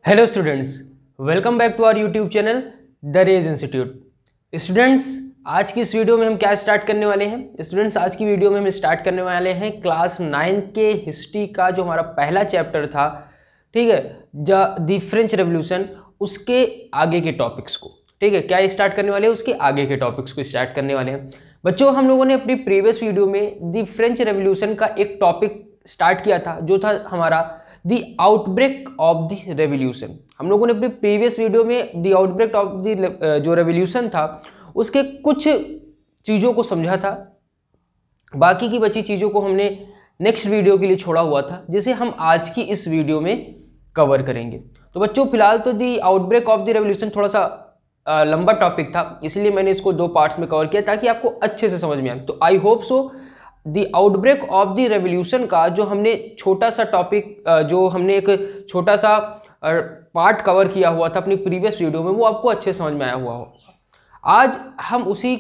Hello students, welcome back to our YouTube channel the Rage institute. Students, आज की इस video में हम क्या स्टार्ट करने वाले हैं? स्टूडेंट्स, आज की वीडियो में हम स्टार्ट करने वाले हैं क्लास 9 के हिस्ट्री का जो हमारा पहला चैप्टर था, ठीक है, द फ्रेंच रेवोल्यूशन, उसके आगे के टॉपिक्स को। ठीक है, क्या स्टार्ट करने वाले हैं? उसके आगे के टॉपिक्स को स्टार्ट करने वाले हैं। बच्चों, हम लोगों ने अपनी प्रीवियस वीडियो में द फ्रेंच रेवोल्यूशन का एक टॉपिक स्टार्ट किया था, जो था हमारा the outbreak of the revolution. हम लोगों ने अपनी प्रीवियस वीडियो में द आउटब्रेक ऑफ द जो रेवोल्यूशन था उसके कुछ चीज़ों को समझा था, बाकी की बची चीज़ों को हमने नेक्स्ट वीडियो के लिए छोड़ा हुआ था, जिसे हम आज की इस वीडियो में कवर करेंगे। तो बच्चों, फिलहाल तो the outbreak of the revolution थोड़ा सा लंबा टॉपिक था, इसलिए मैंने इसको 2 पार्ट्स में कवर किया ताकि आपको अच्छे से समझ में आए। तो I hope so the outbreak of the revolution का जो हमने छोटा सा टॉपिक, जो हमने एक छोटा सा पार्ट कवर किया हुआ था अपनी प्रीवियस वीडियो में, वो आपको अच्छे समझ में आया हुआ हो। आज हम उसी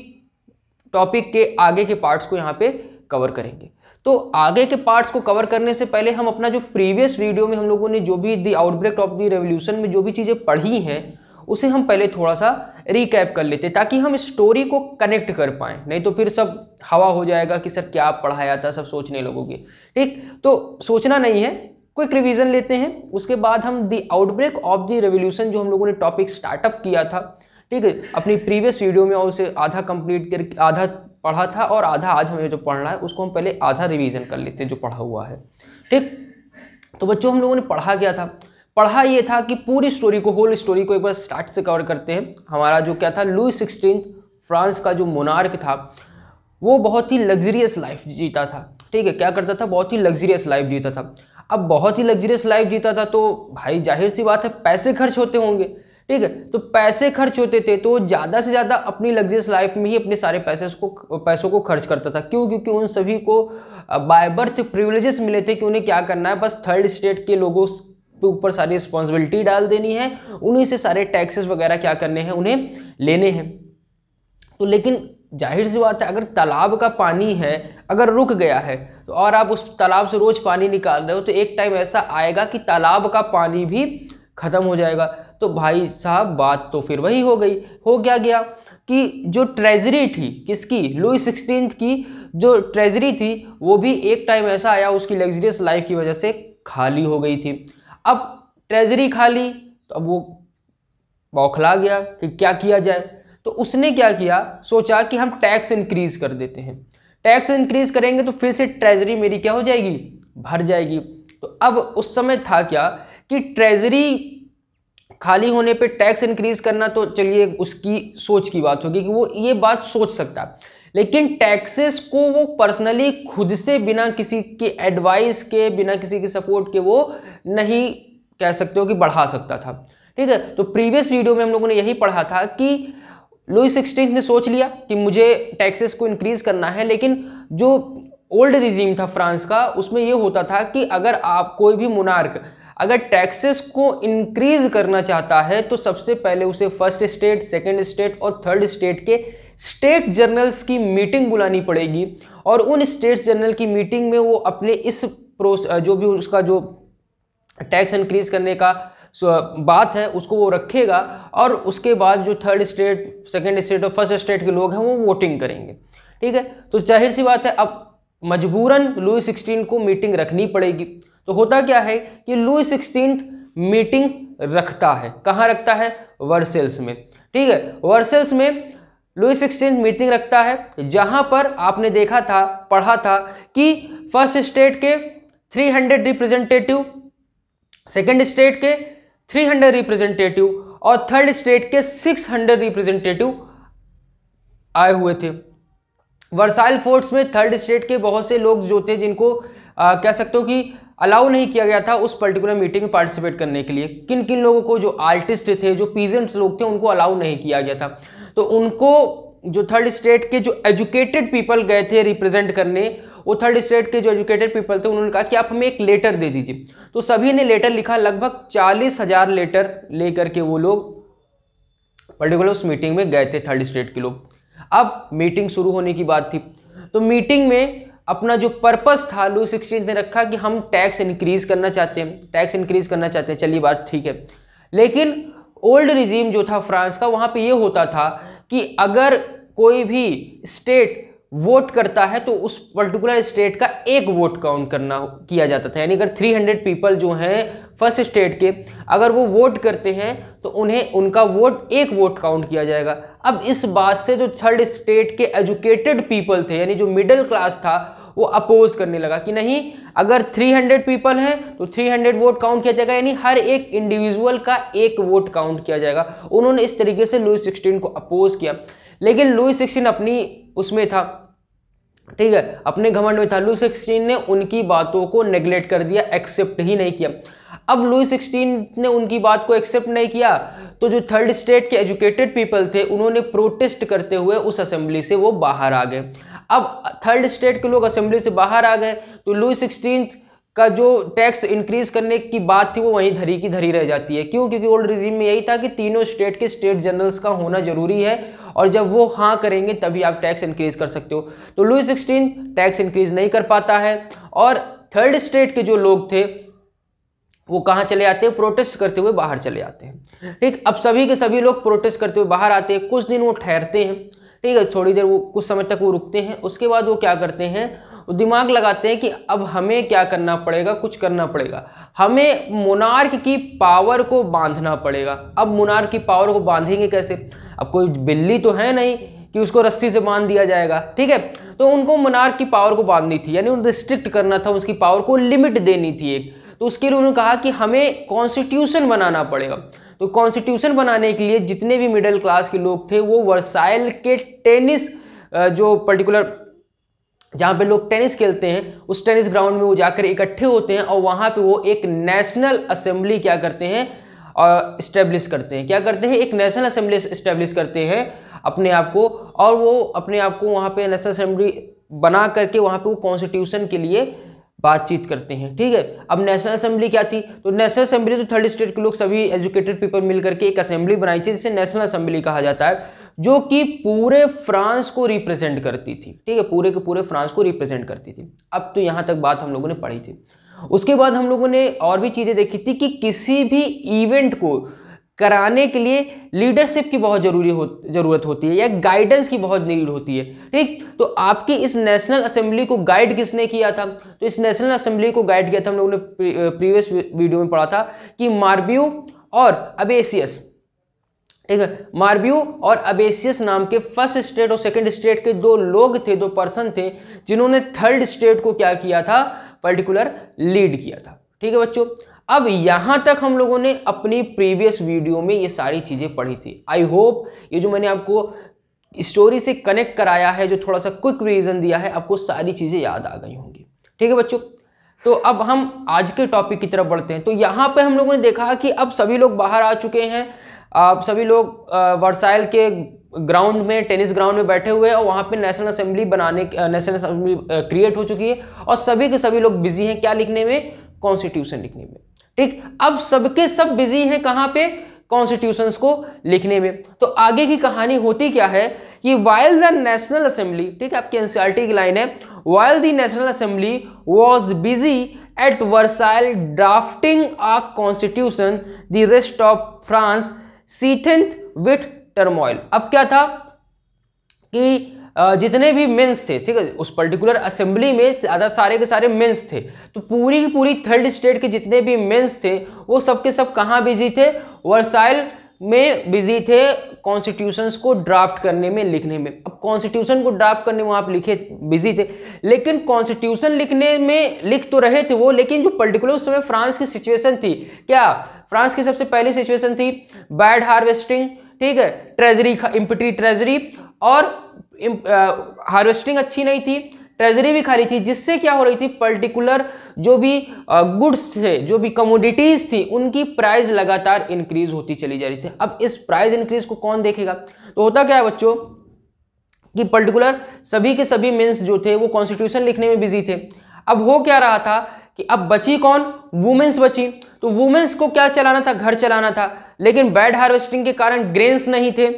टॉपिक के आगे के पार्ट्स को यहाँ पे कवर करेंगे। तो आगे के पार्ट्स को कवर करने से पहले हम अपना जो प्रीवियस वीडियो में हम लोगों ने जो भी the outbreak of the revolution में जो भी चीज़ें पढ़ी हैं उसे हम पहले थोड़ा सा रिकैप कर लेते, ताकि हम स्टोरी को कनेक्ट कर पाएँ। नहीं तो फिर सब हवा हो जाएगा कि सर क्या पढ़ाया था, सब सोचने लगोगे। ठीक, तो सोचना नहीं है, क्विक रिवीजन लेते हैं, उसके बाद हम the outbreak of the revolution जो हम लोगों ने टॉपिक स्टार्टअप किया था, ठीक है, अपनी प्रीवियस वीडियो में, और उसे आधा कंप्लीट करके आधा पढ़ा था और आधा आज हमें जो पढ़ना है उसको हम पहले आधा रिवीजन कर लेते हैं जो पढ़ा हुआ है। ठीक, तो बच्चों, हम लोगों ने पढ़ा क्या था? पढ़ा ये था कि पूरी स्टोरी को, होल स्टोरी को एक बार स्टार्ट से कवर करते हैं। हमारा जो क्या था, लुई 16 फ्रांस का जो मोनार्क था, वो बहुत ही लग्जरियस लाइफ जीता था। ठीक है, क्या करता था? बहुत ही लग्जरियस लाइफ जीता था। अब बहुत ही लग्जरियस लाइफ जीता था तो भाई जाहिर सी बात है पैसे खर्च होते होंगे। ठीक है, तो पैसे खर्च होते थे तो ज़्यादा से ज़्यादा अपनी लग्जरियस लाइफ में ही अपने सारे पैसों को खर्च करता था। क्यों? क्योंकि उन सभी को बाय बर्थ प्रिविलेजेस मिले थे कि उन्हें क्या करना है, बस थर्ड स्टेट के लोगों के ऊपर सारी रिस्पॉन्सिबिलिटी डाल देनी है, उन्हीं से सारे टैक्सेस वगैरह क्या करने हैं, उन्हें लेने हैं। तो लेकिन जाहिर सी बात है, अगर तालाब का पानी है, अगर रुक गया है तो, और आप उस तालाब से रोज पानी निकाल रहे हो, तो एक टाइम ऐसा आएगा कि तालाब का पानी भी खत्म हो जाएगा। तो भाई साहब, बात तो फिर वही हो गई। हो क्या गया कि जो ट्रेजरी थी किसकी, लुई 16 की जो ट्रेजरी थी, वो भी एक टाइम ऐसा आया उसकी लग्जरियस लाइफ की वजह से खाली हो गई थी। अब ट्रेजरी खाली, तो अब वो बौखला गया कि क्या किया जाए। तो उसने क्या किया, सोचा कि हम टैक्स इंक्रीज कर देते हैं। टैक्स इंक्रीज करेंगे तो फिर से ट्रेजरी मेरी क्या हो जाएगी, भर जाएगी। तो अब उस समय था क्या कि ट्रेजरी खाली होने पे टैक्स इंक्रीज करना, तो चलिए उसकी सोच की बात होगी कि वो ये बात सोच सकता है, लेकिन टैक्सेस को वो पर्सनली खुद से बिना किसी के एडवाइस के, बिना किसी के सपोर्ट के वो नहीं कह सकते हो कि बढ़ा सकता था। ठीक है, तो प्रीवियस वीडियो में हम लोगों ने यही पढ़ा था कि लुई 16 ने सोच लिया कि मुझे टैक्सेस को इंक्रीज करना है, लेकिन जो ओल्ड रिजीम था फ्रांस का, उसमें ये होता था कि अगर आप कोई भी मोनार्क अगर टैक्सेस को इंक्रीज करना चाहता है तो सबसे पहले उसे फर्स्ट स्टेट, सेकंड स्टेट और थर्ड स्टेट के स्टेट जर्नल्स की मीटिंग बुलानी पड़ेगी, और उन स्टेट जर्नल की मीटिंग में वो अपने इस जो भी उसका जो टैक्स इंक्रीज करने का बात है उसको वो रखेगा, और उसके बाद जो थर्ड स्टेट, सेकंड स्टेट और फर्स्ट स्टेट के लोग हैं वो वोटिंग करेंगे। ठीक है, तो जाहिर सी बात है अब मजबूरन लुई 16 को मीटिंग रखनी पड़ेगी। तो होता क्या है कि लुई 16 मीटिंग रखता है, कहाँ रखता है? वर्सेल्स में। ठीक है, वर्सेल्स में लुई 16 मीटिंग रखता है, जहां पर आपने देखा था, पढ़ा था कि फर्स्ट स्टेट के 300 रिप्रेजेंटेटिव, सेकंड स्टेट के 300 रिप्रेजेंटेटिव और थर्ड स्टेट के 600 रिप्रेजेंटेटिव आए हुए थे। वर्साइल फोर्ट्स में थर्ड स्टेट के बहुत से लोग जो थे, जिनको कह सकते हो कि अलाउ नहीं किया गया था उस पर्टिकुलर मीटिंग में पार्टिसिपेट करने के लिए। किन किन लोगों को, जो आर्टिस्ट थे, जो पीजेंट्स लोग थे, उनको अलाउ नहीं किया गया था। तो उनको जो थर्ड स्टेट के जो एजुकेटेड पीपल गए थे रिप्रेजेंट करने, वो थर्ड स्टेट के जो एजुकेटेड पीपल थे, उन्होंने कहा कि आप हमें एक लेटर दे दीजिए। तो सभी ने लेटर लिखा, लगभग 40,000 लेटर लेकर के वो लोग पर्टिकुलर उस मीटिंग में गए थे, थर्ड स्टेट के लोग। अब मीटिंग शुरू होने की बात थी, तो मीटिंग में अपना जो पर्पस था लुई 16 ने रखा कि हम टैक्स इंक्रीज करना चाहते हैं, टैक्स इंक्रीज करना चाहते हैं। चलिए बात ठीक है, लेकिन ओल्ड रिजीम जो था फ्रांस का, वहां पे ये होता था कि अगर कोई भी स्टेट वोट करता है तो उस पर्टिकुलर स्टेट का एक वोट काउंट किया जाता था। यानी अगर 300 पीपल जो हैं फर्स्ट स्टेट के, अगर वो वोट करते हैं तो उन्हें उनका वोट एक वोट काउंट किया जाएगा। अब इस बात से जो थर्ड स्टेट के एजुकेटेड पीपल थे, यानी जो मिडिल क्लास था, वो अपोज करने लगा कि नहीं, अगर 300 पीपल हैं तो 300 वोट काउंट किया जाएगा, यानी हर एक इंडिविजुअल का एक वोट काउंट किया जाएगा। उन्होंने इस तरीके से लुई 16 को अपोज किया। लेकिन लुई 16 अपनी उसमें था, ठीक है, अपने घमंड में था। लुई 16 ने उनकी बातों को नेग्लेक्ट कर दिया, एक्सेप्ट ही नहीं किया। अब लुई 16 ने उनकी बात को एक्सेप्ट नहीं किया तो जो थर्ड स्टेट के एजुकेटेड पीपल थे, उन्होंने प्रोटेस्ट करते हुए उस असेंबली से वो बाहर आ गए। अब थर्ड स्टेट के लोग असेंबली से बाहर आ गए तो लुई 16 का जो टैक्स इंक्रीज करने की बात थी वो वहीं धरी की धरी रह जाती है। क्यों? क्योंकि ओल्ड रिजीम में यही था कि तीनों स्टेट के स्टेट जनरल्स का होना जरूरी है और जब वो हाँ करेंगे तभी आप टैक्स इंक्रीज कर सकते हो। तो लुई 16 टैक्स इंक्रीज नहीं कर पाता है और थर्ड स्टेट के जो लोग थे वो कहाँ चले आते हैं? प्रोटेस्ट करते हुए बाहर चले आते हैं। ठीक, अब सभी के सभी लोग प्रोटेस्ट करते हुए बाहर आते हैं। कुछ दिन वो ठहरते हैं, ठीक है, थोड़ी देर वो कुछ समय तक वो रुकते हैं। उसके बाद वो क्या करते हैं, वो दिमाग लगाते हैं कि अब हमें क्या करना पड़ेगा, कुछ करना पड़ेगा, हमें मोनार्क की पावर को बांधना पड़ेगा। अब मोनार्क की पावर को बांधेंगे कैसे? अब कोई बिल्ली तो है नहीं कि उसको रस्सी से बांध दिया जाएगा, ठीक है। तो उनको मोनार्क की पावर को बांधनी थी, यानी उन्हें रिस्ट्रिक्ट करना था, उसकी पावर को लिमिट देनी थी एक। तो उसके लिए उन्होंने कहा कि हमें कॉन्स्टिट्यूशन बनाना पड़ेगा। तो कॉन्स्टिट्यूशन बनाने के लिए जितने भी मिडिल क्लास के लोग थे वो वर्साइल के टेनिस जो पर्टिकुलर जहाँ पे लोग टेनिस खेलते हैं उस टेनिस ग्राउंड में वो जाकर इकट्ठे होते हैं और वहाँ पे वो एक नेशनल असेंबली क्या करते हैं, इस्टेब्लिश करते हैं। क्या करते हैं? एक नेशनल असेंबली इस्टेब्लिश करते हैं अपने आप को, और वो अपने आप को वहाँ पे नेशनल असेंबली बना करके वहाँ पे वो कॉन्स्टिट्यूशन के लिए बातचीत करते हैं, ठीक है। अब नेशनल असेंबली क्या थी? तो नेशनल असेंबली तो थर्ड स्टेट के लोग सभी एजुकेटेड पीपल मिलकर के एक असेंबली बनाई थी जिसे नेशनल असेंबली कहा जाता है, जो कि पूरे फ्रांस को रिप्रेजेंट करती थी, ठीक है, पूरे के पूरे फ्रांस को रिप्रेजेंट करती थी। अब तो यहाँ तक बात हम लोगों ने पढ़ी थी। उसके बाद हम लोगों ने और भी चीज़ें देखी थी कि किसी भी इवेंट को कराने के लिए लीडरशिप की बहुत जरूरत होती है या गाइडेंस की बहुत नीड होती है, ठीक। तो आपकी इस नेशनल असेंबली को गाइड किसने किया था? तो इस नेशनल असेंबली को गाइड किया था, हम लोगों ने प्रीवियस वीडियो में पढ़ा था कि मार्बियो और अबेसियस, ठीक है, मार्बियो और अबेसियस नाम के फर्स्ट स्टेट और सेकंड स्टेट के दो लोग थे, दो पर्सन थे, जिन्होंने थर्ड स्टेट को क्या किया था, पर्टिकुलर लीड किया था, ठीक है बच्चों। अब यहां तक हम लोगों ने अपनी प्रीवियस वीडियो में ये सारी चीजें पढ़ी थी। आई होप ये जो मैंने आपको स्टोरी से कनेक्ट कराया है, जो थोड़ा सा क्विक रिवीजन दिया है, आपको सारी चीजें याद आ गई होंगी, ठीक है बच्चों। तो अब हम आज के टॉपिक की तरफ बढ़ते हैं। तो यहाँ पे हम लोगों ने देखा कि अब सभी लोग बाहर आ चुके हैं, सभी लोग वर्साइल के ग्राउंड में, टेनिस ग्राउंड में बैठे हुए हैं और वहाँ पे नेशनल असेंबली क्रिएट हो चुकी है और सभी के सभी लोग बिजी हैं क्या लिखने में? कॉन्स्टिट्यूशन लिखने में, ठीक। अब सबके सब बिजी हैं कहाँ पे? कॉन्स्टिट्यूशंस को लिखने में। तो आगे की कहानी होती क्या है कि वाइल द नेशनल असेंबली, ठीक है, आपकी एनसीईआरटी की लाइन है, while the national assembly was busy at Versailles drafting a constitution, the rest of France seethed with turmoil. अब क्या था कि जितने भी मेंस थे, ठीक है, उस पर्टिकुलर असेंबली में ज़्यादा सारे के सारे मेंस थे, तो पूरी की पूरी थर्ड स्टेट के जितने भी मेंस थे वो सब के सब कहाँ बिजी थे? वर्साइल में बिजी थे कॉन्स्टिट्यूशंस को ड्राफ्ट करने में, लिखने में। अब कॉन्स्टिट्यूशन को ड्राफ्ट करने में वहाँ पे लिखे बिजी थे, लेकिन कॉन्स्टिट्यूशन लिखने में लिख तो रहे थे वो, लेकिन जो पर्टिकुलर उस समय फ्रांस की सिचुएशन थी, क्या फ्रांस की सबसे पहली सिचुएशन थी बैड हार्वेस्टिंग, ठीक है, ट्रेजरी, इम्पिटी ट्रेजरी, और हार्वेस्टिंग अच्छी नहीं थी, ट्रेजरी भी खाली थी, जिससे क्या हो रही थी, पर्टिकुलर जो भी गुड्स थे, जो भी कमोडिटीज थी, उनकी प्राइस लगातार इंक्रीज होती चली जा रही थी। अब इस प्राइस इंक्रीज को कौन देखेगा? तो होता क्या है बच्चों कि पर्टिकुलर सभी के सभी मेंस जो थे वो कॉन्स्टिट्यूशन लिखने में बिजी थे। अब हो क्या रहा था कि अब बची कौन? वुमेन्स बची। तो वुमेन्स को क्या चलाना था? घर चलाना था, लेकिन बैड हार्वेस्टिंग के कारण ग्रेन्स नहीं थे,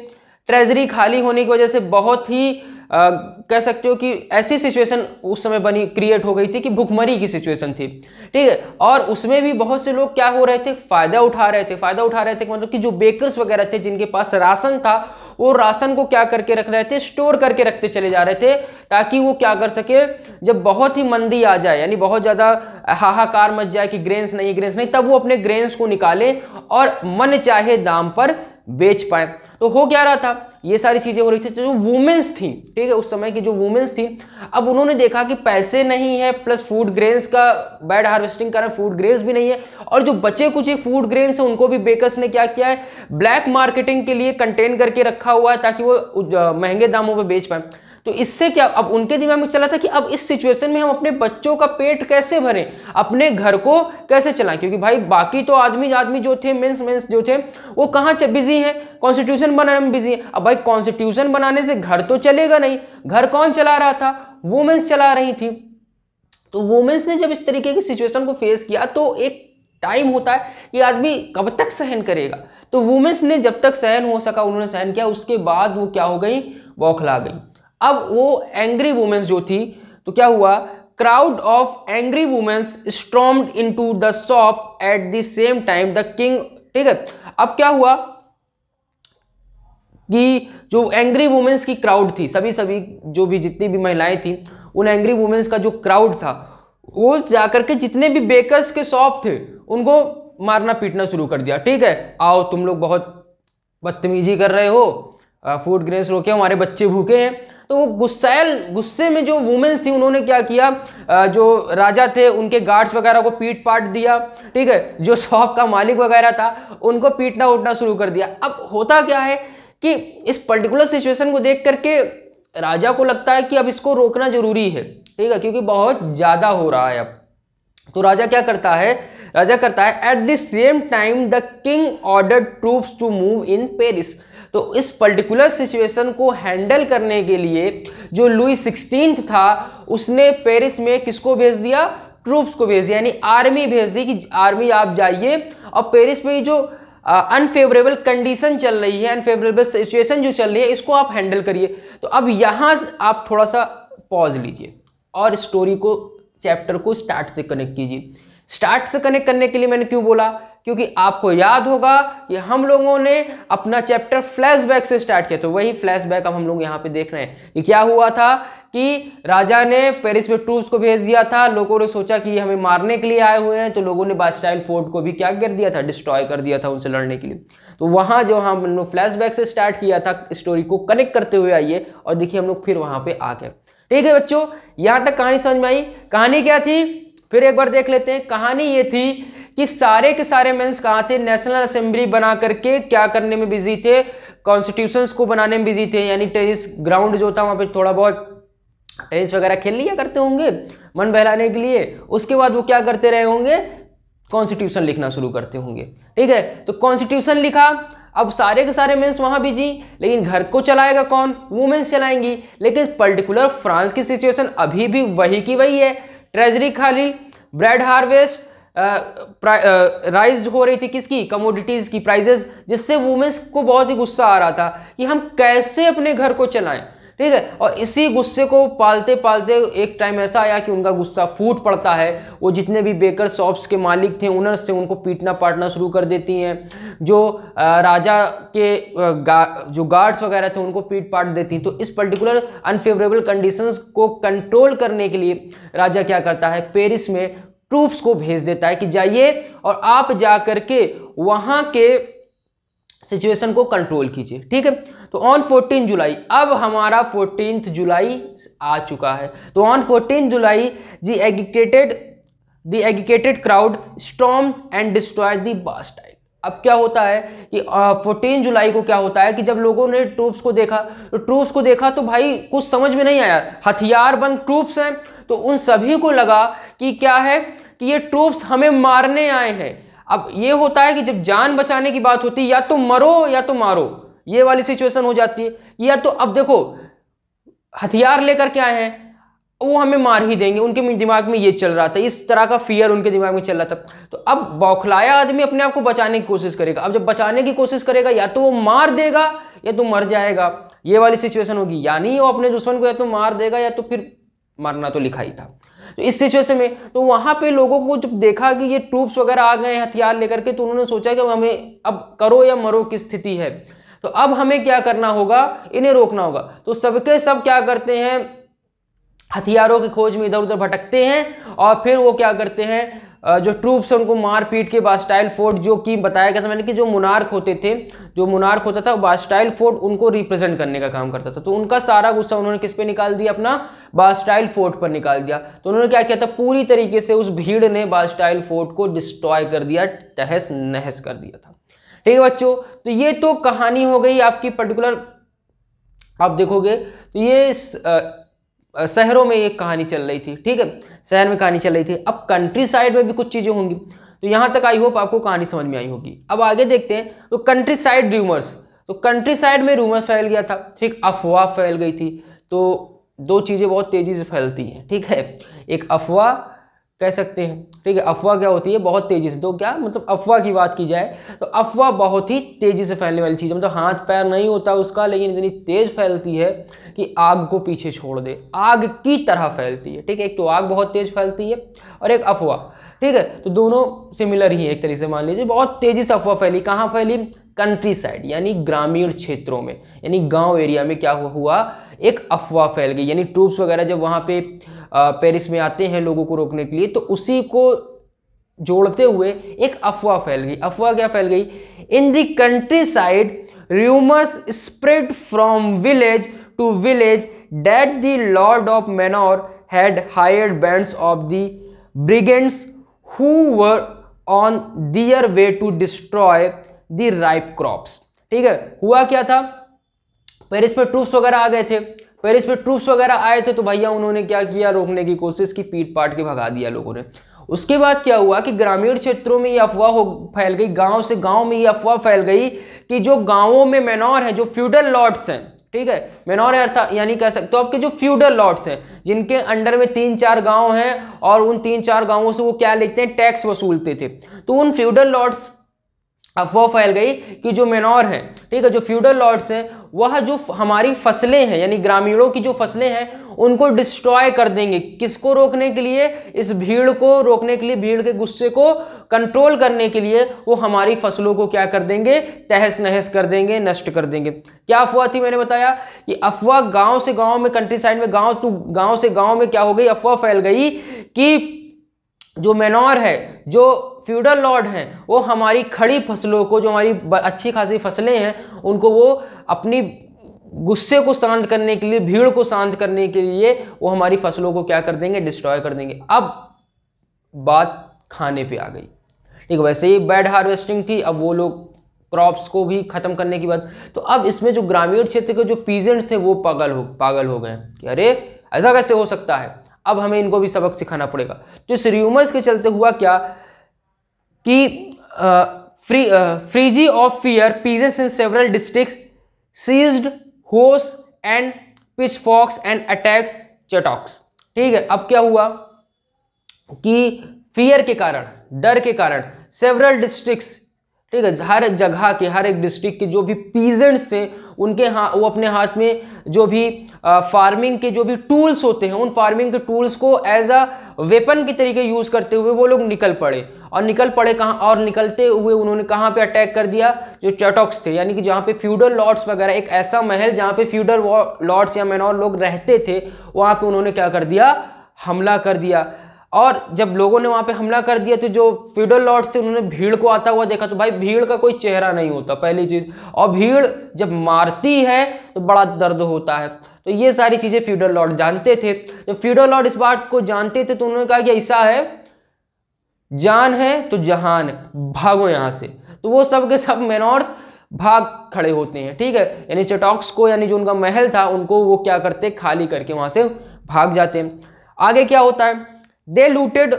ट्रेजरी खाली होने की वजह से बहुत ही कह सकते हो कि ऐसी सिचुएशन उस समय बनी क्रिएट हो गई थी कि भुखमरी की सिचुएशन थी, ठीक है। और उसमें भी बहुत से लोग क्या हो रहे थे, फायदा उठा रहे थे मतलब कि जो बेकर्स वगैरह थे जिनके पास राशन था, वो राशन को क्या करके रख रहे थे, स्टोर करके रखते चले जा रहे थे, ताकि वो क्या कर सके, जब बहुत ही मंदी आ जाए, यानी बहुत ज्यादा हाहाकार मच जाए कि ग्रेन्स नहीं, तब वो अपने ग्रेन्स को निकाले और मन चाहे दाम पर बेच पाए। तो हो क्या रहा था, ये सारी चीजें हो रही थी। तो जो वुमेन्स थी, ठीक है, उस समय की जो वुमेन्स थी, अब उन्होंने देखा कि पैसे नहीं है, प्लस फूड ग्रेन्स का बैड हार्वेस्टिंग कारण फूड ग्रेन्स भी नहीं है, और जो बचे कुछ फूड ग्रेन्स है उनको भी बेकर्स ने क्या किया है, ब्लैक मार्केटिंग के लिए कंटेन करके रखा हुआ है ताकि वो महंगे दामों पर बेच पाए। तो इससे क्या, अब उनके दिमाग में चला था कि अब इस सिचुएशन में हम अपने बच्चों का पेट कैसे भरें, अपने घर को कैसे चलाएं, क्योंकि भाई बाकी तो आदमी जो थे, मेंस जो थे, वो कहाँ बिजी हैं, कॉन्स्टिट्यूशन बनाने में बिजी हैं। अब भाई कॉन्स्टिट्यूशन बनाने से घर तो चलेगा नहीं, घर कौन चला रहा था, वुमेन्स चला रही थी। तो वुमेन्स ने जब इस तरीके की सिचुएशन को फेस किया, तो एक टाइम होता है कि आदमी कब तक सहन करेगा। तो वुमेन्स ने जब तक सहन हो सका उन्होंने सहन किया, उसके बाद वो क्या हो गई, बौखला गई। अब वो एंग्री वुमेन्स जो थी, तो क्या हुआ, crowd of angry womens stormed into the shop at the same time the king, ठीक है। अब क्या हुआ कि जो एंग्री वुमेन्स की क्राउड थी, सभी जो भी जितनी भी महिलाएं थी, उन एंग्री वुमेन्स का जो क्राउड था, वो जाकर के जितने भी बेकर्स के शॉप थे उनको मारना पीटना शुरू कर दिया। ठीक है, आओ तुम लोग बहुत बदतमीजी कर रहे हो, फूड ग्रेन्स रोके, हमारे बच्चे भूखे हैं। तो वो गुस्से में जो वुमेन्स थी उन्होंने क्या किया, जो राजा थे उनके गार्ड्स वगैरह को पीट पाट दिया, ठीक है, जो शॉप का मालिक वगैरह था उनको पीटना उठना शुरू कर दिया। अब होता क्या है कि इस पर्टिकुलर सिचुएशन को देख करके राजा को लगता है कि अब इसको रोकना जरूरी है, ठीक है, क्योंकि बहुत ज्यादा हो रहा है अब। तो राजा क्या करता है, at the same time the king ordered troops to move in Paris. तो इस पर्टिकुलर सिचुएशन को हैंडल करने के लिए जो लुई 16 था उसने पेरिस में किसको भेज दिया, ट्रूप्स को भेज दिया, यानी आर्मी भेज दी कि आर्मी आप जाइए और पेरिस में जो अनफेवरेबल कंडीशन चल रही है, अनफेवरेबल सिचुएशन जो चल रही है, इसको आप हैंडल करिए। तो अब यहां आप थोड़ा सा पॉज लीजिए और स्टोरी को, चैप्टर को स्टार्ट से कनेक्ट कीजिए। स्टार्ट से कनेक्ट करने के लिए मैंने क्यों बोला, क्योंकि आपको याद होगा कि हम लोगों ने अपना चैप्टर फ्लैशबैक से स्टार्ट किया, तो वही फ्लैशबैक अब हम लोग यहाँ पे देख रहे हैं कि क्या हुआ था कि राजा ने पेरिस में ट्रूप्स को भेज दिया था। लोगों ने सोचा कि हमें मारने के लिए आए हुए हैं, तो लोगों ने बास्टाइल फोर्ट को भी क्या कर दिया था, डिस्ट्रॉय कर दिया था उनसे लड़ने के लिए। तो वहां जो हम लोग फ्लैशबैक से स्टार्ट किया था, स्टोरी को कनेक्ट करते हुए आइए और देखिए हम लोग फिर वहां पे आ गए। ठीक है बच्चों, यहां तक कहानी समझ में आई। कहानी क्या थी फिर एक बार देख लेते हैं। कहानी ये थी कि सारे के सारे मेंस कहाँ थे, नेशनल असेंबली बना करके क्या करने में बिजी थे, कॉन्स्टिट्यूशंस को बनाने में बिजी थे, यानी टेनिस ग्राउंड जो था वहां पे थोड़ा बहुत टेनिस वगैरह खेल लिया करते होंगे मन बहलाने के लिए। उसके बाद वो क्या करते रहे होंगे, कॉन्स्टिट्यूशन लिखना शुरू करते होंगे। ठीक है, तो कॉन्स्टिट्यूशन लिखा। अब सारे के सारे मेंस वहां बिजी, लेकिन घर को चलाएगा कौन, वुमेन्स चलाएंगी। लेकिन पर्टिकुलर फ्रांस की सिचुएशन अभी भी वही की वही है, ट्रेजरी खाली, ब्रेड हार्वेस्ट, राइज हो रही थी किसकी, कमोडिटीज की प्राइजेस, जिससे वुमेन्स को बहुत ही गुस्सा आ रहा था कि हम कैसे अपने घर को चलाएं। ठीक है, और इसी गुस्से को पालते पालते एक टाइम ऐसा आया कि उनका गुस्सा फूट पड़ता है। वो जितने भी बेकर शॉप्स के मालिक थे, ओनर्स थे, उनको पीटना पाटना शुरू कर देती हैं। जो राजा के जो गार्ड्स वगैरह थे उनको पीट पाट देती। तो इस पर्टिकुलर अनफेवरेबल कंडीशंस को कंट्रोल करने के लिए राजा क्या करता है, पेरिस में ट्रूप्स को भेज देता है कि जाइए और आप जा करके वहां के सिचुएशन को कंट्रोल कीजिए। ठीक है, तो ऑन 14 जुलाई, अब हमारा 14 जुलाई आ चुका है। तो on 14 July the agitated crowd stormed and destroyed the Bastille. अब क्या होता है कि 14 जुलाई को क्या होता है कि जब लोगों ने ट्रूप्स को देखा तो भाई कुछ समझ में नहीं आया, हथियार बंद ट्रूप्स हैं। तो उन सभी को लगा कि क्या है कि ये ट्रूप्स हमें मारने आए हैं। अब ये होता है कि जब जान बचाने की बात होती है, या तो मरो या तो मारो, ये वाली सिचुएशन हो जाती है। या तो अब देखो हथियार लेकर के आए हैं, वो हमें मार ही देंगे, उनके दिमाग में ये चल रहा था, इस तरह का फियर उनके दिमाग में चल रहा था। तो अब बौखलाया आदमी अपने आप को बचाने की कोशिश करेगा। अब जब बचाने की कोशिश करेगा, या तो वो मार देगा या तो मर जाएगा, ये वाली सिचुएशन होगी, यानी वो अपने दुश्मन को या तो मार देगा या तो फिर मरना तो लिखा ही था। तो इस सिचुएशन में तो वहां पे लोगों को जब देखा कि ये ट्रूप्स वगैरह आ गए हथियार लेकर के, तो उन्होंने सोचा कि हमें अब करो या मरो की स्थिति है, तो अब हमें क्या करना होगा, इन्हें रोकना होगा। तो सबके सब क्या करते हैं, हथियारों की खोज में इधर उधर भटकते हैं और फिर वो क्या करते हैं, जो ट्रूप्स हैं उनको मार पीट के बास्टाइल फोर्ट, जो कि बताया गया था मैंने कि जो मुनार्क होते थे, जो मुनार्क होता था बास्टाइल फोर्ट उनको रिप्रेजेंट करने का काम करता था, तो उनका सारा गुस्सा उन्होंने किस पे निकाल दिया, अपना बास्टाइल फोर्ट पर निकाल दिया। तो उन्होंने क्या किया था, पूरी तरीके से उस भीड़ ने बास्टाइल फोर्ट को डिस्ट्रॉय कर दिया, तहस नहस कर दिया था। ठीक है बच्चों, तो ये तो कहानी हो गई आपकी पर्टिकुलर, आप देखोगे तो ये शहरों में एक कहानी चल रही थी, ठीक है, शहर में कहानी चल रही थी। अब कंट्री साइड में भी कुछ चीजें होंगी, तो यहां तक आई होप आपको कहानी समझ में आई होगी। अब आगे देखते हैं, तो कंट्री साइड रूमर्स, तो कंट्री साइड में रूमर फैल गया था, ठीक, अफवाह फैल गई थी। तो दो चीजें बहुत तेजी से फैलती हैं, ठीक है, एक अफवाह कह सकते हैं, ठीक है, अफवाह क्या होती है, बहुत तेजी से, तो क्या मतलब अफवाह की बात की जाए तो अफवाह बहुत ही तेजी से फैलने वाली चीज है, मतलब हाथ पैर नहीं होता उसका, लेकिन इतनी तेज फैलती है कि आग को पीछे छोड़ दे, आग की तरह फैलती है, ठीक है। एक तो आग बहुत तेज फैलती है और एक अफवाह, ठीक है, तो दोनों सिमिलर ही है एक तरीके से, मान लीजिए बहुत तेजी से अफवाह फैली। कहाँ फैली, कंट्री साइड यानी ग्रामीण क्षेत्रों में, यानी गांव एरिया में क्या हुआ, एक अफवाह फैल गई, यानी ट्रूप्स वगैरह जब वहां पे पेरिस में आते हैं लोगों को रोकने के लिए, तो उसी को जोड़ते हुए एक अफवाह फैल गई। अफवाह क्या फैल गई, in the countryside rumours spread from village to village that the lord of manor had hired bands of the brigands who were on their way to destroy the ripe crops. ठीक है, हुआ क्या था, Paris पे troops वगैरह आ गए थे, Paris पे ट्रूप्स वगैरह आए थे, तो भैया उन्होंने क्या किया, रोकने की कोशिश की, पीट पाट के भगा दिया लोगों ने। उसके बाद क्या हुआ कि ग्रामीण क्षेत्रों में ये अफवाह फैल गई, गांव से गांव में ये अफवाह फैल गई कि जो गांवों में मैनोर है, जो फ्यूडल लॉर्ड्स हैं, ठीक है, मैनोर अर्थात यानी कह सकते हो आपके जो फ्यूडल लॉर्ड्स हैं, जिनके अंडर में 3-4 गांव हैं और उन 3-4 गांवों से वो क्या लेते हैं, टैक्स वसूलते थे। तो उन फ्यूडल लॉर्ड्स, अफवाह फैल गई कि जो मैनोर हैं, ठीक है, जो फ्यूडल लॉर्ड्स हैं, वह जो हमारी फसलें हैं, यानी ग्रामीणों की जो फसलें हैं, उनको डिस्ट्रॉय कर देंगे। किसको रोकने के लिए, इस भीड़ को रोकने के लिए, भीड़ के गुस्से को कंट्रोल करने के लिए वो हमारी फसलों को क्या कर देंगे, तहस नहस कर देंगे, नष्ट कर देंगे। क्या अफवाह थी, मैंने बताया कि अफवाह गांव से गांव में, कंट्री साइड में, गांव से गांव में क्या हो गई, अफवाह फैल गई कि जो मैनोर है, जो फ्यूडल लॉर्ड हैं, वो हमारी खड़ी फसलों को, जो हमारी अच्छी खासी फसलें हैं, उनको वो अपनी गुस्से को शांत करने के लिए, भीड़ को शांत करने के लिए वो हमारी फसलों को क्या कर देंगे, डिस्ट्रॉय कर देंगे। अब बात खाने पे आ गई, ठीक है, वैसे ही बैड हार्वेस्टिंग थी, अब वो लोग क्रॉप्स को भी खत्म करने की बात। तो अब इसमें जो ग्रामीण क्षेत्र के जो पीजेंट्स थे वो पागल हो गए कि अरे ऐसा कैसे हो सकता है, अब हमें इनको भी सबक सिखाना पड़ेगा। तो इस र्यूमर्स के चलते हुआ क्या कि frenzy of fear peasants in several districts seized hoes and pitchforks and attack chateaux. ठीक है, अब क्या हुआ कि फियर के कारण, डर के कारण सेवरल डिस्ट्रिक्ट्स, ठीक है, हर जगह के, हर एक डिस्ट्रिक्ट के जो भी पीजेंट्स थे, उनके वो अपने हाथ में जो भी फार्मिंग के जो भी टूल्स होते हैं, उन फार्मिंग के टूल्स को एज अ वेपन के तरीके यूज करते हुए वो लोग निकल पड़े। और निकल पड़े कहाँ, और निकलते हुए उन्होंने कहाँ पे अटैक कर दिया, जो चटॉक्स थे, यानी कि जहाँ पे फ्यूडल लॉर्ड्स वगैरह, एक ऐसा महल जहाँ पे फ्यूडल लॉर्ड्स या मैनोर लोग रहते थे, वहाँ पे उन्होंने क्या कर दिया, हमला कर दिया। और जब लोगों ने वहां पे हमला कर दिया तो जो फ्यूडल लॉर्ड्स थे उन्होंने भीड़ को आता हुआ देखा, तो भाई भीड़ का कोई चेहरा नहीं होता पहली चीज, और भीड़ जब मारती है तो बड़ा दर्द होता है। तो ये सारी चीजें फ्यूडल लॉर्ड जानते थे। जब फ्यूडल लॉर्ड इस बात को जानते थे तो उन्होंने कहा कि ऐसा है, जान है तो जहान है, भागो यहां से। तो वो सब के सब मैनोर्स भाग खड़े होते हैं, ठीक है, यानी चटॉक्स को, यानी जो उनका महल था, उनको वो क्या करते, खाली करके वहां से भाग जाते हैं। आगे क्या होता है, they looted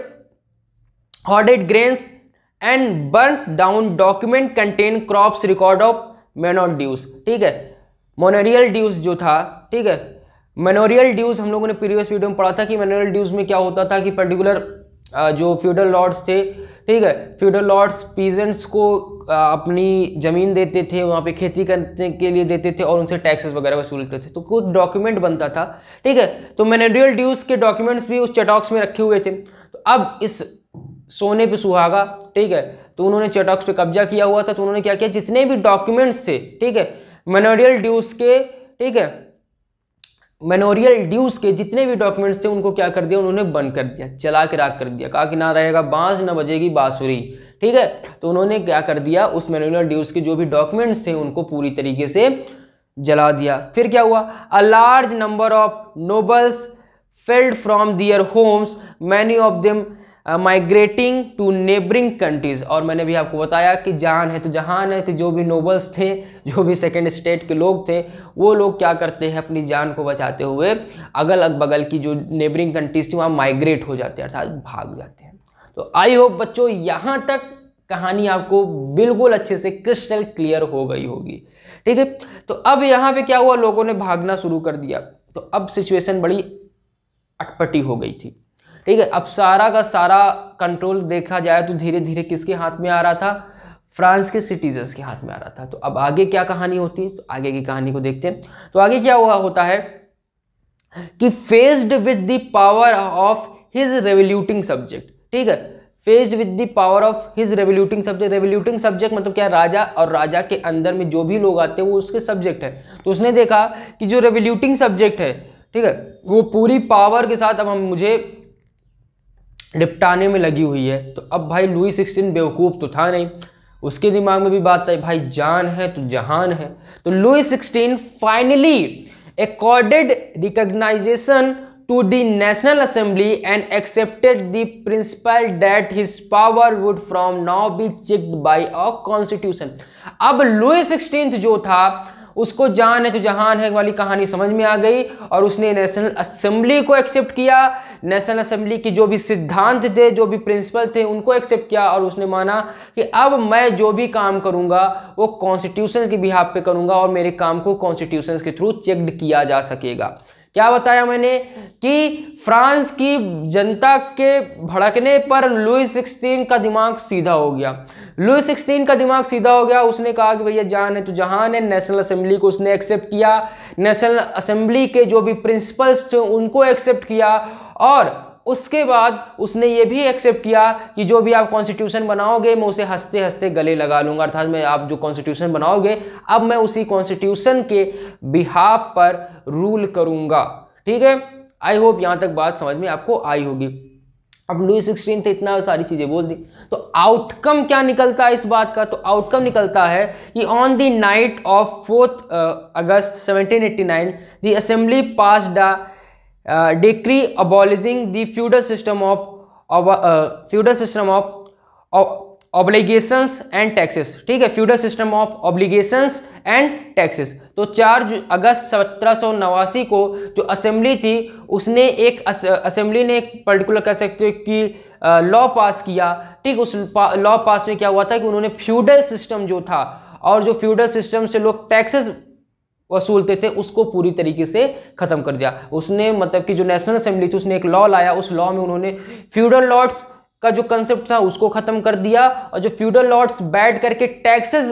hoarded grains and burnt down document contain crops record of manorial dues। ठीक है, manorial dues जो था, ठीक है, manorial dues हम लोगों ने प्रीवियस वीडियो में पढ़ा था कि manorial dues में क्या होता था कि पर्टिकुलर जो फ्यूडल लॉर्ड्स थे, ठीक है, फ्यूडल लॉर्ड्स पीजेंट्स को अपनी ज़मीन देते थे, वहाँ पे खेती करने के लिए देते थे और उनसे टैक्सेस वगैरह वसूलते थे। तो कुछ डॉक्यूमेंट बनता था, ठीक है। तो मैनेरियल ड्यूज के डॉक्यूमेंट्स भी उस चेटॉक्स में रखे हुए थे। तो अब इस सोने पे सुहागा, ठीक है, तो उन्होंने चेटॉक्स पे कब्जा किया हुआ था। तो उन्होंने क्या किया, जितने भी डॉक्यूमेंट्स थे, ठीक है, मैनेरियल ड्यूज के, ठीक है, मैनोरियल ड्यूज के जितने भी डॉक्यूमेंट्स थे उनको क्या कर दिया, उन्होंने बंद कर दिया, जला के राख कर दिया। कहा कि ना रहेगा बांस ना बजेगी बांसुरी, ठीक है। तो उन्होंने क्या कर दिया, उस मैनोरियल ड्यूज के जो भी डॉक्यूमेंट्स थे उनको पूरी तरीके से जला दिया। फिर क्या हुआ, a large number of nobles fled from their homes, many of them migrating to neighbouring countries. और मैंने भी आपको बताया कि जान है तो जहान है कि जो भी नोबल्स थे, जो भी सेकंड स्टेट के लोग थे, वो लोग क्या करते हैं, अपनी जान को बचाते हुए अगल बगल की जो नेबरिंग कंट्रीज थी वहाँ माइग्रेट हो जाते हैं, अर्थात भाग जाते हैं। तो आई होप बच्चों यहाँ तक कहानी आपको बिल्कुल अच्छे से क्रिस्टल क्लियर हो गई होगी, ठीक है। तो अब यहाँ पे क्या हुआ, लोगों ने भागना शुरू कर दिया। तो अब सिचुएशन बड़ी अटपटी हो गई थी, ठीक है। अब सारा का सारा कंट्रोल देखा जाए तो धीरे धीरे किसके हाथ में आ रहा था, फ्रांस के सिटीजन्स के हाथ में आ रहा था। तो अब आगे क्या कहानी होती है, तो आगे की कहानी को देखते हैं। तो आगे क्या हुआ होता है कि faced with the power of his revolting subject, ठीक है, faced with the power of his revolting subject. Revolting subject मतलब क्या, राजा, और राजा के अंदर में जो भी लोग आते हैं वो उसके सब्जेक्ट है। तो उसने देखा कि जो रेवोल्यूटिंग सब्जेक्ट है, ठीक है, वो पूरी पावर के साथ अब हम मुझे निपटाने में लगी हुई है। तो अब भाई लुई 16 बेवकूफ़ तो था नहीं, उसके दिमाग में भी बात आई, भाई जान है तो जहान है। तो Louis 16 finally accorded recognition to the National Assembly and accepted the principle that his power would from now be checked by a constitution। अब लुई 16 जो था उसको जान है तो जहान है वाली कहानी समझ में आ गई और उसने नेशनल असेंबली को एक्सेप्ट किया। नेशनल असेंबली की जो भी सिद्धांत थे, जो भी प्रिंसिपल थे, उनको एक्सेप्ट किया और उसने माना कि अब मैं जो भी काम करूंगा वो कॉन्स्टिट्यूशन के बिहाफ पे करूंगा और मेरे काम को कॉन्स्टिट्यूशन के थ्रू चेक्ड किया जा सकेगा। क्या बताया मैंने कि फ्रांस की जनता के भड़कने पर लुई 16 का दिमाग सीधा हो गया। लुई 16 का दिमाग सीधा हो गया, उसने कहा कि भैया जान है तो जहान है। नेशनल असेंबली को उसने एक्सेप्ट किया, नेशनल असेंबली के जो भी प्रिंसिपल्स थे उनको एक्सेप्ट किया और उसके बाद उसने ये भी एक्सेप्ट किया कि जो भी आप कॉन्स्टिट्यूशन बनाओगे मैं उसे हंसते हंसते गले लगा लूंगा, अर्थात मैं आप जो कॉन्स्टिट्यूशन बनाओगे अब मैं उसी कॉन्स्टिट्यूशन के बिहाफ पर रूल करूंगा, ठीक है। आई होप यहां तक बात समझ में आपको आई होगी। अब लुई 16 थे इतना सारी चीजें बोल दी, तो आउटकम क्या निकलता है इस बात का, तो आउटकम निकलता है कि on the night of 4 August 1789 the assembly passed the decree abolishing the feudal system of obligations and taxes, ठीक है, feudal system of obligations and taxes। तो 4 अगस्त 1789 को जो असेंबली थी उसने असेंबली ने एक पर्टिकुलर कह सकते हो कि लॉ पास किया, ठीक। उस लॉ पास में क्या हुआ था कि उन्होंने फ्यूडल सिस्टम जो था और जो फ्यूडल सिस्टम से लोग टैक्सेस वसूलते थे उसको पूरी तरीके से खत्म कर दिया उसने। मतलब कि जो नेशनल असेंबली थी उसने एक लॉ लाया, उस लॉ में उन्होंने फ्यूडल लॉर्ड्स का जो कंसेप्ट था उसको खत्म कर दिया और जो फ्यूडल लॉर्ड्स बैठ करके टैक्सेस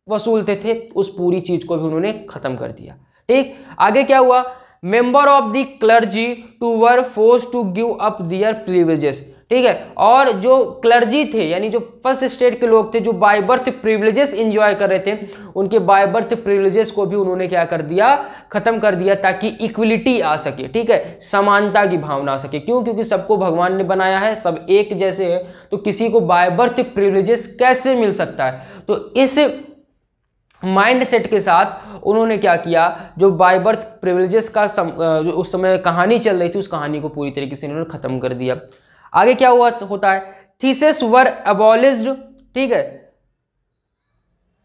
वसूलते थे उस पूरी चीज को भी उन्होंने खत्म कर दिया, ठीक। आगे क्या हुआ, member of the clergy too were force to give up their privileges, ठीक है। और जो क्लर्जी थे यानी जो फर्स्ट स्टेट के लोग थे जो बाय बर्थ प्रिविलेजेस एंजॉय कर रहे थे, उनके बाय बर्थ प्रिविलेजेस को भी उन्होंने क्या कर दिया, खत्म कर दिया, ताकि इक्वलिटी आ सके, ठीक है, समानता की भावना आ सके। क्यों, क्योंकि सबको भगवान ने बनाया है, सब एक जैसे है, तो किसी को बाय बर्थ प्रिविलेजेस कैसे मिल सकता है। तो इस माइंड सेट के साथ उन्होंने क्या किया, जो बाय बर्थ प्रिविलेजेस का जो उस समय कहानी चल रही थी उस कहानी को पूरी तरीके से उन्होंने खत्म कर दिया। आगे क्या हुआ होता है, थीसेस वर अबॉलिश्ड, ठीक है,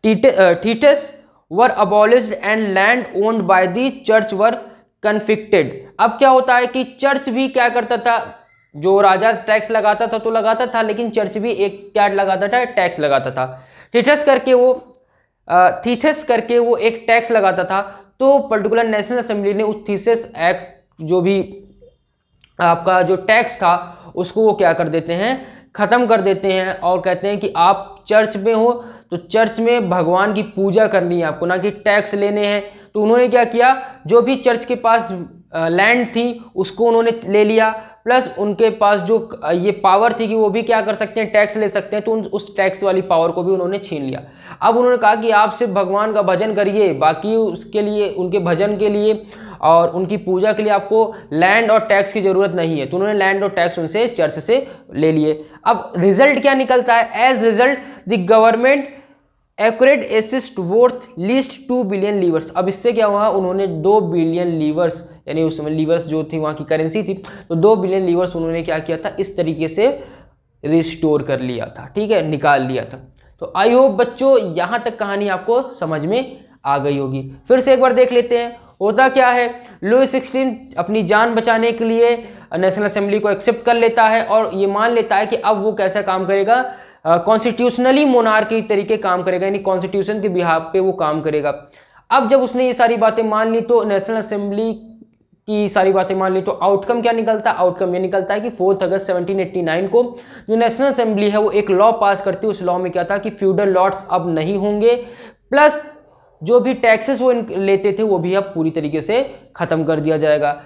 tithes were abolished and land owned by the church were confiscated. अब क्या होता है कि चर्च भी क्या करता था, जो राजा टैक्स लगाता था तो लगाता था, लेकिन चर्च भी एक क्या लगाता था, टैक्स लगाता था। थीसेस करके वो एक टैक्स लगाता था। तो पर्टिकुलर नेशनल असेंबली ने उस थीसेस एक्ट जो भी आपका जो टैक्स था उसको वो क्या कर देते हैं, खत्म कर देते हैं और कहते हैं कि आप चर्च में हो तो चर्च में भगवान की पूजा करनी है आपको, ना कि टैक्स लेने हैं। तो उन्होंने क्या किया, जो भी चर्च के पास लैंड थी उसको उन्होंने ले लिया, प्लस उनके पास जो ये पावर थी कि वो भी क्या कर सकते हैं, टैक्स ले सकते हैं, तो उस टैक्स वाली पावर को भी उन्होंने छीन लिया। अब उन्होंने कहा कि आप सिर्फ भगवान का भजन करिए, बाकी उसके लिए, उनके भजन के लिए और उनकी पूजा के लिए आपको लैंड और टैक्स की ज़रूरत नहीं है। तो उन्होंने लैंड और टैक्स उनसे, चर्च से ले लिए। अब रिजल्ट क्या निकलता है, as result the government accurate assist worth least 2 billion livres. अब इससे क्या हुआ, उन्होंने 2 बिलियन लीवर्स, यानी उस समय लीवर्स जो थी वहाँ की करेंसी थी, तो 2 बिलियन लीवर्स उन्होंने क्या किया था, इस तरीके से रिस्टोर कर लिया था, ठीक है, निकाल लिया था। तो आई होप बच्चों यहाँ तक कहानी आपको समझ में आ गई होगी। फिर से एक बार देख लेते हैं होता क्या है। लुई 16 अपनी जान बचाने के लिए नेशनल असेंबली को एक्सेप्ट कर लेता है और ये मान लेता है कि अब वो कैसा काम करेगा, कॉन्स्टिट्यूशनली मोनार्की तरीके काम करेगा, यानी कॉन्स्टिट्यूशन के बिहाफ पे वो काम करेगा। अब जब उसने ये सारी बातें मान ली, तो नेशनल असेंबली की सारी बातें मान ली, तो आउटकम क्या निकलता है, आउटकम ये निकलता है कि 4 अगस्त 1789 को जो नेशनल असेंबली है वो एक लॉ पास करती है। उस लॉ में क्या था कि फ्यूडल लॉर्ड्स अब नहीं होंगे, प्लस जो भी टैक्सेस वो लेते थे वो भी अब पूरी तरीके से ख़त्म कर दिया जाएगा।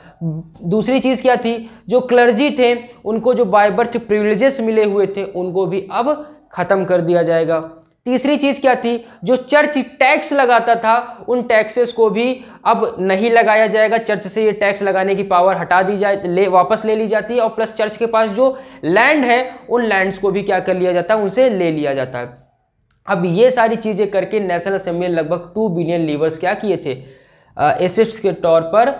दूसरी चीज़ क्या थी, जो क्लर्जी थे उनको जो बाय बर्थ प्रिविलेजेस मिले हुए थे उनको भी अब ख़त्म कर दिया जाएगा। तीसरी चीज़ क्या थी, जो चर्च टैक्स लगाता था उन टैक्सेस को भी अब नहीं लगाया जाएगा, चर्च से ये टैक्स लगाने की पावर हटा दी जाए, वापस ले ली जाती है, और प्लस चर्च के पास जो लैंड है उन लैंड्स को भी क्या कर लिया जाता है, उनसे ले लिया जाता है। अब ये सारी चीज़ें करके नेशनल असेंबली ने लगभग 2 बिलियन लीवर्स क्या किए थे, एसेट्स के तौर पर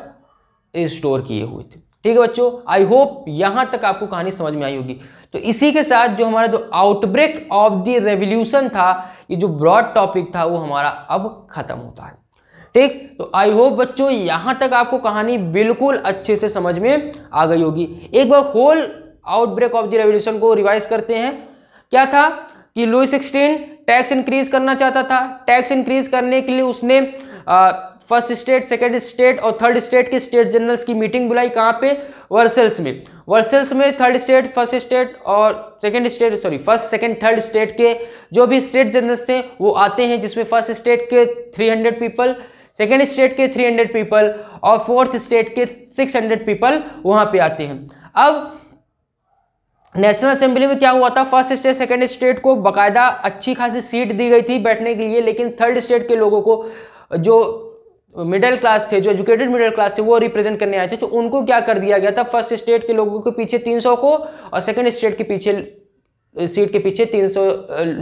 स्टोर किए हुए थे। ठीक है बच्चों, आई होप यहाँ तक आपको कहानी समझ में आई होगी। तो इसी के साथ जो हमारा जो आउटब्रेक ऑफ द रेवोल्यूशन था, ये जो ब्रॉड टॉपिक था वो हमारा अब खत्म होता है। ठीक, तो आई होप बच्चों यहाँ तक आपको कहानी बिल्कुल अच्छे से समझ में आ गई होगी। एक बार whole outbreak of the revolution को रिवाइज करते हैं। क्या था कि लुई 16 टैक्स इंक्रीज करना चाहता था। टैक्स इंक्रीज करने के लिए उसने फर्स्ट स्टेट, सेकंड स्टेट और थर्ड स्टेट के स्टेट जनरल्स की मीटिंग बुलाई। कहाँ पे, वर्सेल्स में। वर्सेल्स में थर्ड स्टेट, फर्स्ट स्टेट और second state, sorry first second third state के जो भी स्टेट जनरल्स थे वो आते हैं, जिसमें फर्स्ट स्टेट के 300 पीपल, सेकेंड स्टेट के 300 पीपल और फोर्थ स्टेट के 600 पीपल वहाँ पे आते हैं। अब नेशनल असेंबली में क्या हुआ था, फर्स्ट स्टेट सेकंड स्टेट को बाकायदा अच्छी खासी सीट दी गई थी बैठने के लिए, लेकिन थर्ड स्टेट के लोगों को, जो मिडिल क्लास थे, जो एजुकेटेड मिडिल क्लास थे, वो रिप्रेजेंट करने आए थे, तो उनको क्या कर दिया गया था, फर्स्ट स्टेट के लोगों के पीछे 300 को और सेकंड स्टेट के पीछे सीट के पीछे 300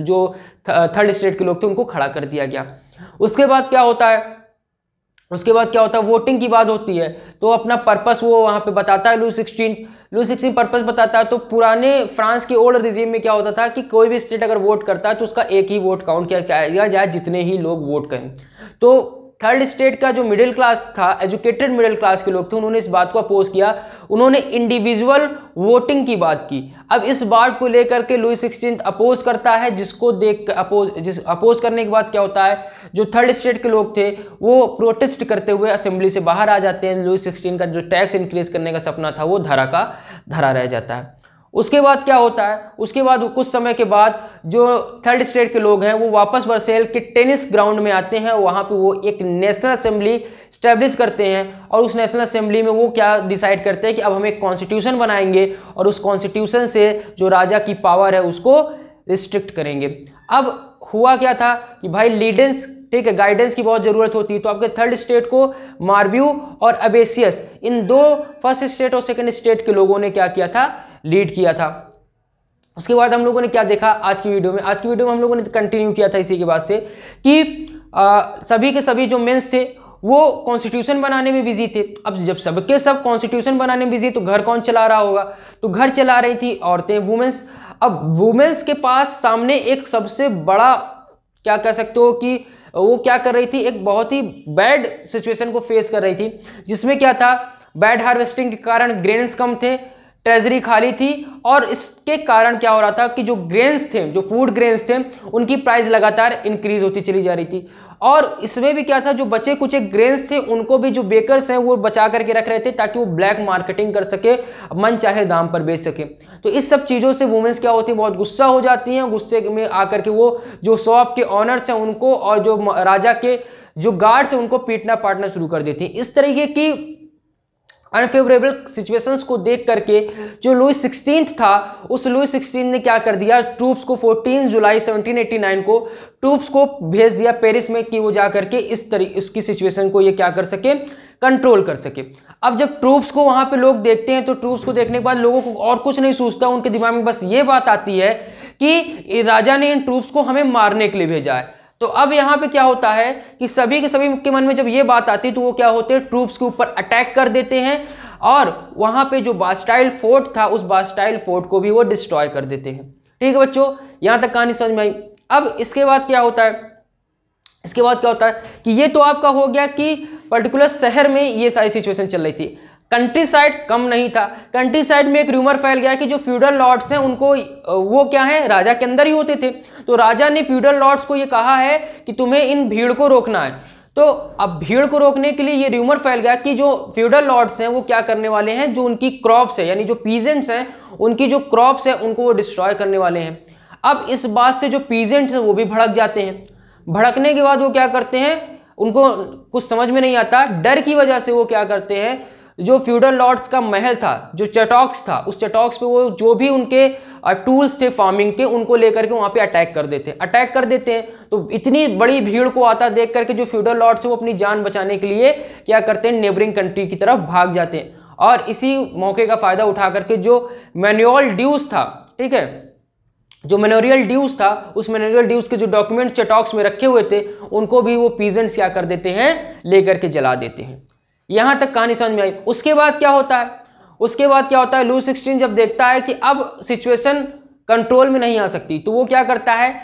जो थर्ड स्टेट के लोग थे उनको खड़ा कर दिया गया। उसके बाद क्या होता है, वोटिंग की बात होती है। तो अपना पर्पस वो वहाँ पे बताता है, लुई 16 पर्पस बताता है। तो पुराने फ्रांस के ओल्ड रिजीम में क्या होता था कि कोई भी स्टेट अगर वोट करता है तो उसका एक ही वोट काउंट किया जाए, जितने ही लोग वोट करें। तो थर्ड स्टेट का जो मिडिल क्लास था, एजुकेटेड मिडिल क्लास के लोग थे, उन्होंने इस बात को अपोज किया, उन्होंने इंडिविजुअल वोटिंग की बात की। अब इस बात को लेकर के लुई 16 अपोज करता है, जिसको देख अपोज करने के बाद क्या होता है, जो थर्ड स्टेट के लोग थे वो प्रोटेस्ट करते हुए असेंबली से बाहर आ जाते हैं। लुई 16 का जो टैक्स इंक्रीज करने का सपना था वो धरा का धरा रह जाता है। उसके बाद क्या होता है, उसके बाद कुछ समय के बाद जो थर्ड स्टेट के लोग हैं वो वापस वर्सेल के टेनिस ग्राउंड में आते हैं। वहाँ पे वो एक नेशनल असेंबली स्टैब्लिश करते हैं और उस नेशनल असेंबली में वो क्या डिसाइड करते हैं कि अब हम एक कॉन्स्टिट्यूशन बनाएंगे और उस कॉन्स्टिट्यूशन से जो राजा की पावर है उसको रिस्ट्रिक्ट करेंगे। अब हुआ क्या था कि भाई लीडेंस, ठीक है, गाइडेंस की बहुत ज़रूरत होती है। तो आपके थर्ड स्टेट को मार्ब्यू और अबेसियस, इन दो फर्स्ट स्टेट और सेकंड स्टेट के लोगों ने क्या किया था, लीड किया था। उसके बाद हम लोगों ने क्या देखा आज की वीडियो में, हम लोगों ने कंटिन्यू किया था इसी के बाद से कि सभी के सभी जो मेंस थे वो कॉन्स्टिट्यूशन बनाने में बिजी थे। अब जब सबके सब कॉन्स्टिट्यूशन बनाने में बिजी, तो घर कौन चला रहा होगा, तो घर चला रही थी औरतें, वुमेन्स। अब वुमेन्स के पास सामने एक सबसे बड़ा, क्या कह सकते हो कि वो क्या कर रही थी, एक बहुत ही बैड सिचुएशन को फेस कर रही थी, जिसमें क्या था, बैड हार्वेस्टिंग के कारण ग्रेन्स कम थे, ट्रेजरी खाली थी और इसके कारण क्या हो रहा था कि जो ग्रेन्स थे, जो फूड ग्रेन्स थे, उनकी प्राइस लगातार इंक्रीज होती चली जा रही थी। और इसमें भी क्या था, जो बचे कुछ एक ग्रेन्स थे उनको भी जो बेकर्स हैं वो बचा करके रख रहे थे ताकि वो ब्लैक मार्केटिंग कर सके, मन चाहे दाम पर बेच सके। तो इस सब चीज़ों से वुमेन्स क्या होती है, बहुत गुस्सा हो जाती हैं। गुस्से में आकर के वो जो शॉप के ऑनर्स हैं उनको और जो राजा के जो गार्ड्स हैं उनको पीटना पाटना शुरू कर देती हैं। इस तरीके की अनफेवरेबल सिचुएशंस को देख करके जो लुई 16 था, उस लुई 16 ने क्या कर दिया, ट्रूप्स को 14 जुलाई 1789 को ट्रूप्स को भेज दिया पेरिस में कि वो जा करके इस तरीके उसकी सिचुएशन को ये क्या कर सके, कंट्रोल कर सके। अब जब ट्रूप्स को वहां पे लोग देखते हैं तो ट्रूप्स को देखने के बाद लोगों को और कुछ नहीं सोचता, उनके दिमाग में बस ये बात आती है कि राजा ने इन ट्रूप्स को हमें मारने के लिए भेजा है। तो अब यहाँ पे क्या होता है कि सभी के मन में जब ये बात आती है तो वो क्या होते हैं, ट्रूप्स के ऊपर अटैक कर देते हैं और वहां पे जो बास्टाइल फोर्ट था उस बास्टाइल फोर्ट को भी वो डिस्ट्रॉय कर देते हैं। ठीक है बच्चों, यहां तक कहानी समझ में आई। अब इसके बाद क्या होता है, इसके बाद क्या होता है कि ये तो आपका हो गया कि पर्टिकुलर शहर में ये सारी सिचुएशन चल रही थी। कंट्री साइड कम नहीं था, कंट्री साइड में एक रूमर फैल गया कि जो फ्यूडल लॉर्ड्स हैं उनको वो क्या है, राजा के अंदर ही होते थे। तो राजा ने फ्यूडल लॉर्ड्स को ये कहा है कि तुम्हें इन भीड़ को रोकना है। तो अब भीड़ को रोकने के लिए ये रूमर फैल गया कि जो फ्यूडल लॉर्ड्स हैं वो क्या करने वाले हैं, जो उनकी क्रॉप्स है यानी जो पीजेंट्स हैं उनकी जो क्रॉप्स है उनको वो डिस्ट्रॉय करने वाले हैं। अब इस बात से जो पीजेंट्स हैं वो भी भड़क जाते हैं। भड़कने के बाद वो क्या करते हैं, उनको कुछ समझ में नहीं आता, डर की वजह से वो क्या करते हैं, जो फ्यूडल लॉर्ड्स का महल था, जो चटॉक्स था, उस चटॉक्स पे वो जो भी उनके टूल्स थे फार्मिंग के उनको लेकर के वहां पे अटैक कर देते हैं। तो इतनी बड़ी भीड़ को आता देख करके जो फ्यूडल लॉर्ड्स है वो अपनी जान बचाने के लिए क्या करते हैं, नेबरिंग कंट्री की तरफ भाग जाते हैं। और इसी मौके का फायदा उठा करके जो मैनुअल ड्यूज था, ठीक है, जो मैनुअल ड्यूज था, उस मैनुअल ड्यूज के जो डॉक्यूमेंट चटॉक्स में रखे हुए थे उनको भी वो पीजेंट्स क्या कर देते हैं, लेकर के जला देते हैं। यहां तक कहानी समझ में आई। उसके बाद क्या होता है, उसके बाद क्या होता है, लुई 16 जब देखता है कि अब सिचुएशन कंट्रोल में नहीं आ सकती तो वो क्या करता है,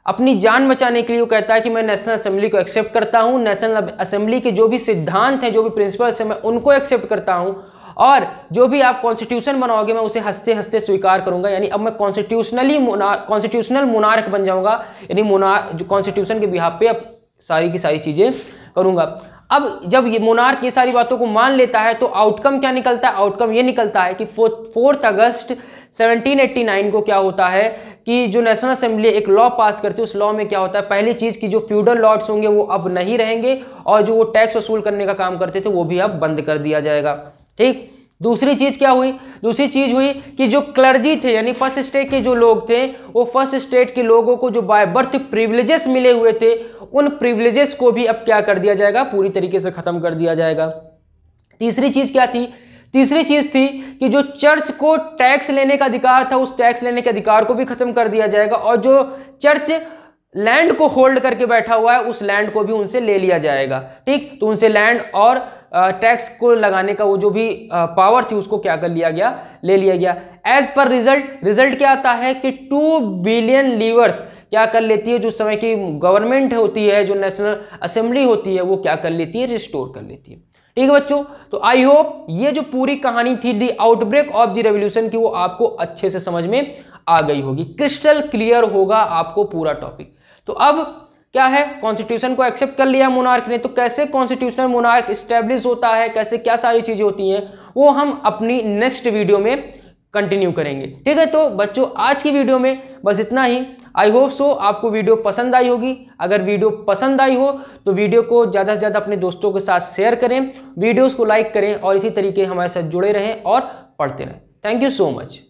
अपनी जान बचाने के लिए वो कहता है कि मैं नेशनल असेंबली को एक्सेप्ट करता हूं, नेशनल असेंबली के जो भी सिद्धांत हैं, जो भी प्रिंसिपल्स हैं, मैं उनको एक्सेप्ट करता हूं और जो भी आप कॉन्स्टिट्यूशन बनाओगे मैं उसे हंसते हंसते स्वीकार करूंगा। यानी अब मैं कॉन्स्टिट्यूशनल मोनार्क बन जाऊंगा, यानी कॉन्स्टिट्यूशन के बिहाफ पे अब सारी की सारी चीजें करूंगा। अब जब ये मोनार्क ये सारी बातों को मान लेता है तो आउटकम क्या निकलता है, आउटकम ये निकलता है कि 4 अगस्त 1789 को क्या होता है कि जो नेशनल असेंबली एक लॉ पास करती है, उस लॉ में क्या होता है, पहली चीज की जो फ्यूडल लॉर्ड्स होंगे वो अब नहीं रहेंगे और जो वो टैक्स वसूल करने का काम करते थे वो भी अब बंद कर दिया जाएगा। ठीक, दूसरी चीज क्या हुई, दूसरी चीज हुई कि जो क्लर्जी थे यानी फर्स्ट स्टेट के जो लोग थे, वो फर्स्ट स्टेट के लोगों को जो बाय बर्थ प्रिविलेजेस मिले हुए थे उन प्रिविलेजेस को भी अब क्या कर दिया जाएगा, पूरी तरीके से खत्म कर दिया जाएगा। तीसरी चीज क्या थी, तीसरी चीज थी कि जो चर्च को टैक्स लेने का अधिकार था उस टैक्स लेने के अधिकार को भी खत्म कर दिया जाएगा और जो चर्च लैंड को होल्ड करके बैठा हुआ है उस लैंड को भी उनसे ले लिया जाएगा। ठीक, तो उनसे लैंड और टैक्स को लगाने का वो जो भी पावर थी उसको क्या कर लिया गया, ले लिया गया। एज पर रिजल्ट क्या आता है कि 2 बिलियन लीवर्स क्या कर लेती है, जो समय की गवर्नमेंट होती है, जो नेशनल असेंबली होती है, वो क्या कर लेती है, रिस्टोर कर लेती है। ठीक है बच्चों, तो आई होप ये जो पूरी कहानी थी दी आउटब्रेक ऑफ द रेवोल्यूशन की वो आपको अच्छे से समझ में आ गई होगी, क्रिस्टल क्लियर होगा आपको पूरा टॉपिक। तो अब क्या है, कॉन्स्टिट्यूशन को एक्सेप्ट कर लिया मोनार्क ने, तो कैसे कॉन्स्टिट्यूशनल मोनार्क इस्टेब्लिश होता है, कैसे क्या सारी चीजें होती हैं, वो हम अपनी नेक्स्ट वीडियो में कंटिन्यू करेंगे। ठीक है, तो बच्चों आज की वीडियो में बस इतना ही। आई होप सो आपको वीडियो पसंद आई होगी। अगर वीडियो पसंद आई हो तो वीडियो को ज़्यादा से ज़्यादा अपने दोस्तों के साथ शेयर करें, वीडियोस को लाइक करें और इसी तरीके हमारे साथ जुड़े रहें और पढ़ते रहें। Thank you so much.